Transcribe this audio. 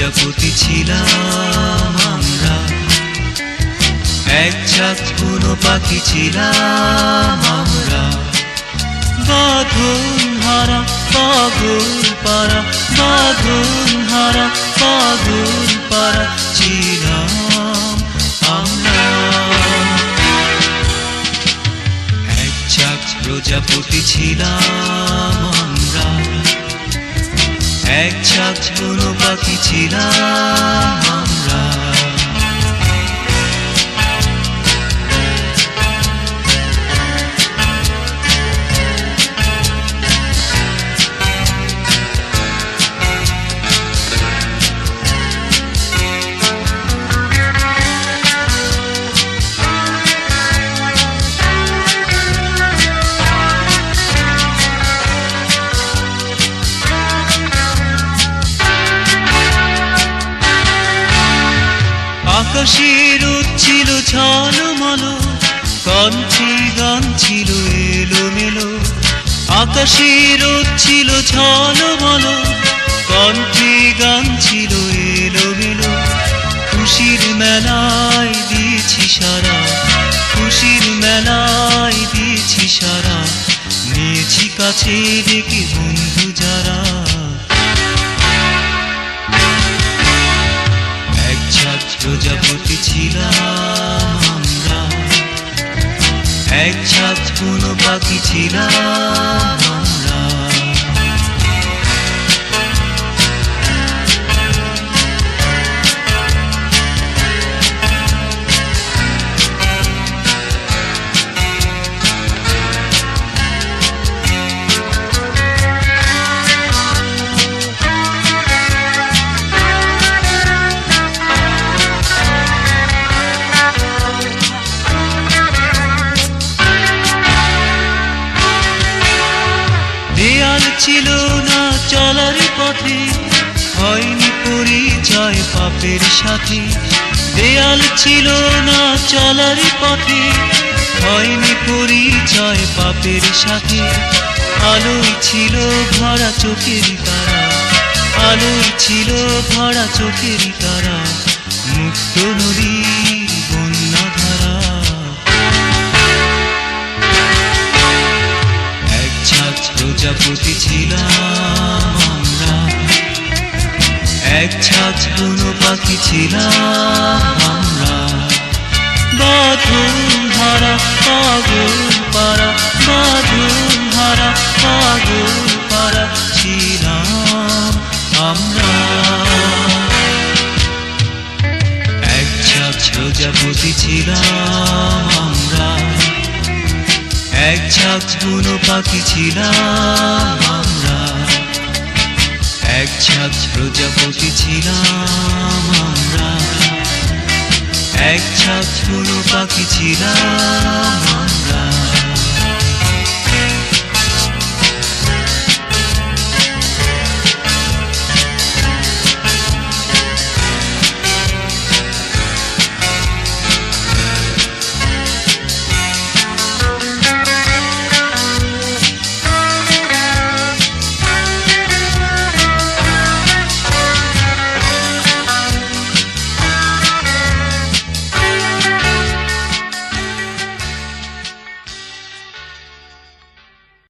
প্রজাপতি ছিলাম আমরা, এক ঝাঁক বুনো পাখি ছিলাম আমরা। বাঁধন হারা পাগল পারা, বাঁধন হারা পাগল পারা ছিলাম আমরা। এক ঝাঁক প্রজাপতি ছিলাম আমরা, এক ঝাঁক বুনো পাখি ছিলাম আমরা। আকাশের ছিল ঝলমল, কণ্ঠে গান ছিল এলোমেলো। আকাশের ছিল ঝলমল, কণ্ঠে গান ছিল এলোমেলো। খুশির মেলায় দিয়েছি সারা, খুশির মেলায় দিয়েছি সারা, নিয়েছি কাছে ডেকে বন্ধু যারা। প্রজাপতি ছিলাম আমরা, এক ঝাঁক বুনো পাখি ছিলাম আমরা। দেয়াল ছিল না চলার পথে, হয়নি পরিচয় পাপের সাথে। দেয়াল ছিল না চলার পথে, হয়নি পরিচয় পাপের সাথে। আলোয় ছিল ভরা চোখের তারা, আলোয় ছিল ভরা চোখের তারা, মুক্ত নদীর বন্যা ধারা। প্রজাপতি ছিলাম আমরা, এক ঝাঁক বুনো পাখি ছিলাম আমরা। বাঁধন হারা পাগল পারা, বাঁধন হারা পাগল পারা ছিলাম আমরা। এক ঝাঁক প্রজাপতি ছিলাম আমরা, এক ঝাঁক বুনো পাখি ছিলাম আমরা। এক ঝাঁক প্রজাপতি ছিলাম আমরা, এক ঝাঁক বুনো পাখি ছিলাম আমরা।